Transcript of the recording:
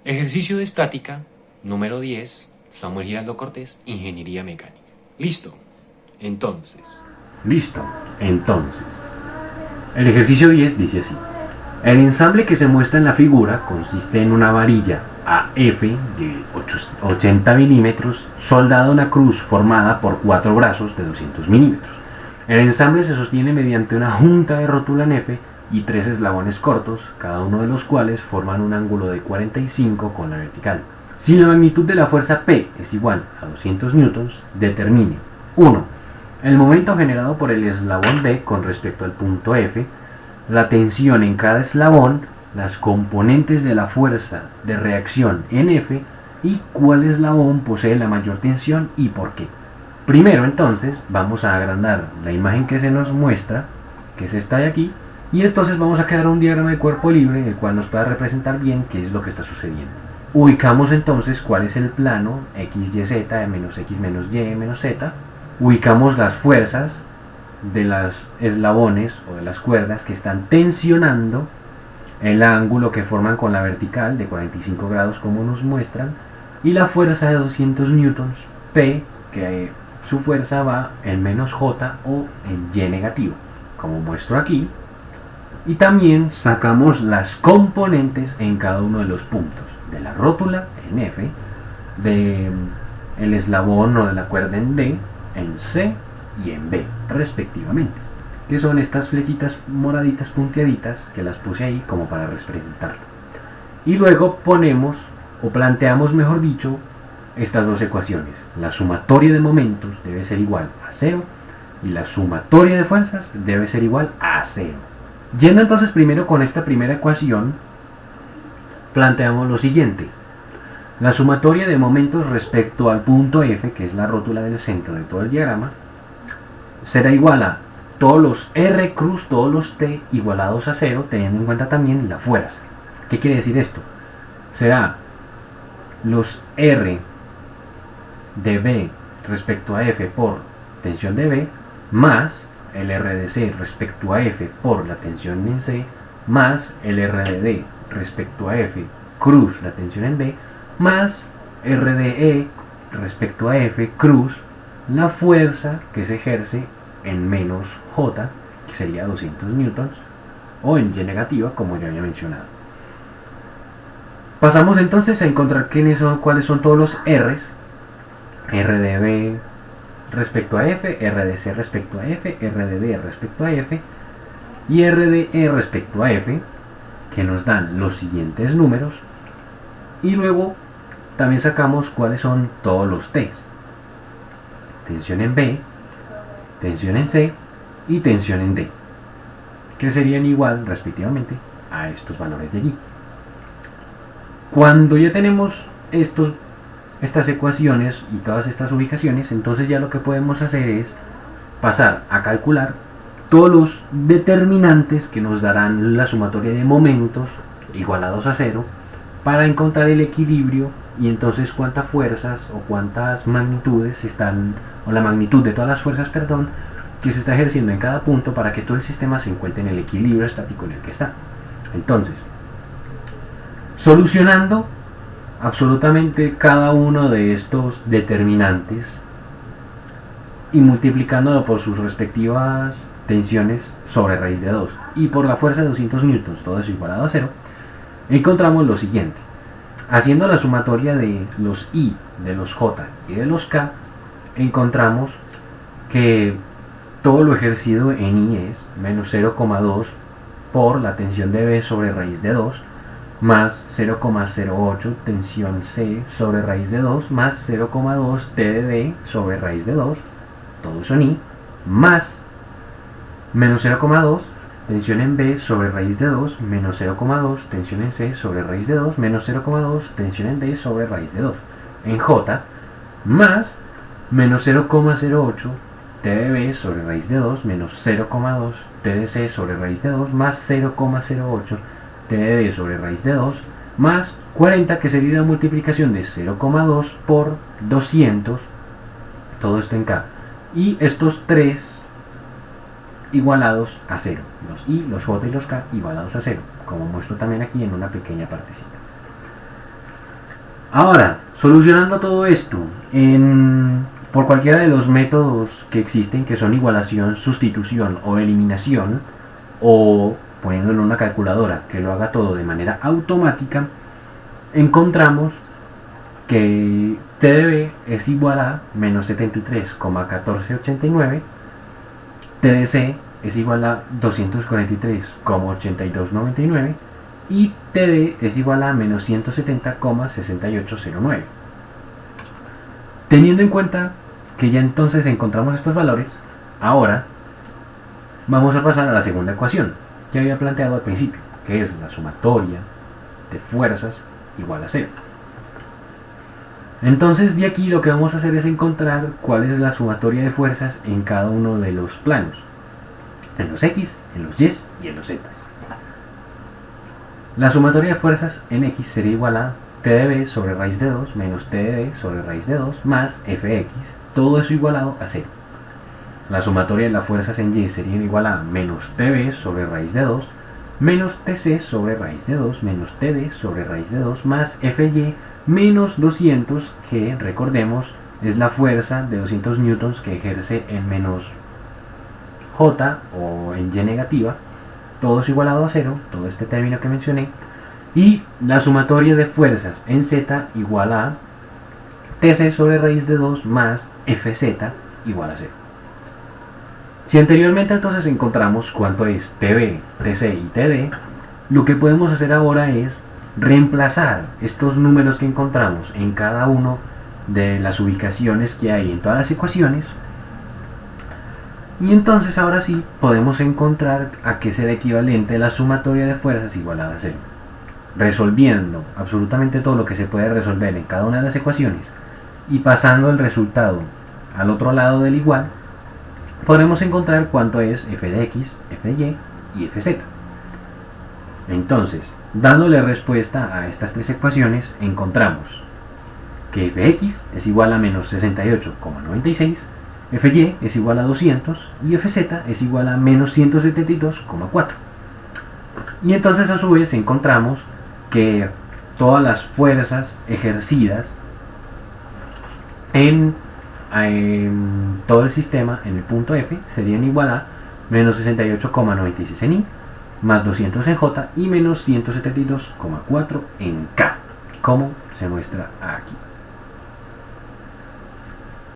Ejercicio de estática, número 10, Samuel Giraldo Cortés, Ingeniería Mecánica. Listo. Entonces. Listo. Entonces, el ejercicio 10 dice así. El ensamble que se muestra en la figura consiste en una varilla AF de 80 milímetros soldada a una cruz formada por 4 brazos de 200 milímetros. El ensamble se sostiene mediante una junta de rótula en F y 3 eslabones cortos, cada uno de los cuales forman un ángulo de 45 con la vertical. Si la magnitud de la fuerza P es igual a 200 newtons, determine 1. El momento generado por el eslabón D con respecto al punto F, la tensión en cada eslabón, las componentes de la fuerza de reacción en F y cuál eslabón posee la mayor tensión y por qué. Primero entonces vamos a agrandar la imagen que se nos muestra, que es esta de aquí, y entonces vamos a crear un diagrama de cuerpo libre el cual nos pueda representar bien qué es lo que está sucediendo. Ubicamos entonces cuál es el plano x, y, z, de menos x menos y menos z. Ubicamos las fuerzas de los eslabones o de las cuerdas que están tensionando el ángulo que forman con la vertical de 45 grados como nos muestran, y la fuerza de 200 newtons P, que su fuerza va en menos J o en Y negativo, como muestro aquí. Y también sacamos las componentes en cada uno de los puntos de la rótula en F, del eslabón o de la cuerda en D, en C y en B, respectivamente, que son estas flechitas moraditas punteaditas que las puse ahí como para representarlo. Y luego ponemos, o planteamos mejor dicho, estas dos ecuaciones. La sumatoria de momentos debe ser igual a 0 y la sumatoria de fuerzas debe ser igual a 0. Yendo entonces primero con esta primera ecuación, planteamos lo siguiente. La sumatoria de momentos respecto al punto F, que es la rótula del centro de todo el diagrama, será igual a todos los R cruz, todos los T igualados a 0, teniendo en cuenta también la fuerza. ¿Qué quiere decir esto? Será los R de B respecto a F por tensión de B, más el R de C respecto a F por la tensión en C, más el R de D respecto a F cruz la tensión en D, más R de E respecto a F cruz la fuerza que se ejerce en menos J, que sería 200 newtons, o en Y negativa, como ya había mencionado. Pasamos entonces a encontrar cuáles son todos los R's. R de B respecto a F, R de C respecto a F, R de D respecto a F y R de E respecto a F, que nos dan los siguientes números. Y luego también sacamos cuáles son todos los T's. Tensión en B, tensión en C y tensión en D, que serían igual respectivamente a estos valores de allí. Cuando ya tenemos estas ecuaciones y todas estas ubicaciones, entonces ya lo que podemos hacer es pasar a calcular todos los determinantes que nos darán la sumatoria de momentos igualados a 0 para encontrar el equilibrio y entonces cuántas fuerzas o cuántas magnitudes están, o la magnitud de todas las fuerzas, perdón, que se está ejerciendo en cada punto para que todo el sistema se encuentre en el equilibrio estático en el que está. Entonces, solucionando absolutamente cada uno de estos determinantes y multiplicándolo por sus respectivas tensiones sobre raíz de 2 y por la fuerza de 200 newtons, todo eso igualado a 0, encontramos lo siguiente. Haciendo la sumatoria de los I, de los J y de los K, encontramos que todo lo ejercido en I es menos 0,2 por la tensión de B sobre raíz de 2, más 0,08 tensión C sobre raíz de 2, más 0,2 T de D sobre raíz de 2, todo eso en I, más menos 0,2 tensión en B sobre raíz de 2, menos 0,2 tensión en C sobre raíz de 2, menos 0,2 tensión en D sobre raíz de 2, en J, más menos 0,08 T de B sobre raíz de 2, menos 0,2 T de C sobre raíz de 2, más 0,08 T de D sobre raíz de 2, más 40, que sería la multiplicación de 0,2 por 200, todo esto en K, y estos tres igualados a 0, los I, los J y los K igualados a 0, como muestro también aquí en una pequeña partecita. Ahora, solucionando todo esto por cualquiera de los métodos que existen, que son igualación, sustitución o eliminación, o poniéndolo en una calculadora que lo haga todo de manera automática, encontramos que TDB es igual a menos 73,1489, TDC es igual a 243,8299 y TD es igual a menos 170,6809. Teniendo en cuenta que ya entonces encontramos estos valores, ahora vamos a pasar a la segunda ecuación que había planteado al principio, que es la sumatoria de fuerzas igual a 0. Entonces de aquí lo que vamos a hacer es encontrar cuál es la sumatoria de fuerzas en cada uno de los planos, en los X, en los Y y en los Z. La sumatoria de fuerzas en X sería igual a TdB sobre raíz de 2 menos TdD sobre raíz de 2 más Fx, todo eso igualado a 0. La sumatoria de las fuerzas en Y sería igual a menos Tb sobre raíz de 2 menos Tc sobre raíz de 2 menos Td sobre raíz de 2 más Fy menos 200, que recordemos es la fuerza de 200 newtons que ejerce en menos J o en Y negativa, todo es igualado a 0, todo este término que mencioné, y la sumatoria de fuerzas en Z igual a Tc sobre raíz de 2 más Fz igual a 0. Si anteriormente entonces encontramos cuánto es Tb, Tc y Td, lo que podemos hacer ahora es reemplazar estos números que encontramos en cada uno de las ubicaciones que hay en todas las ecuaciones, y entonces ahora sí podemos encontrar a qué será equivalente la sumatoria de fuerzas igualada a 0. Resolviendo absolutamente todo lo que se puede resolver en cada una de las ecuaciones y pasando el resultado al otro lado del igual, podremos encontrar cuánto es f de x, f de y y fz. Entonces, dándole respuesta a estas tres ecuaciones, encontramos que fx es igual a menos 68,96, fy es igual a 200 y fz es igual a menos 172,4. Y entonces a su vez encontramos que todas las fuerzas ejercidas en todo el sistema en el punto F serían igual a menos 68,96 en I, más 200 en J y menos 172,4 en K, como se muestra aquí.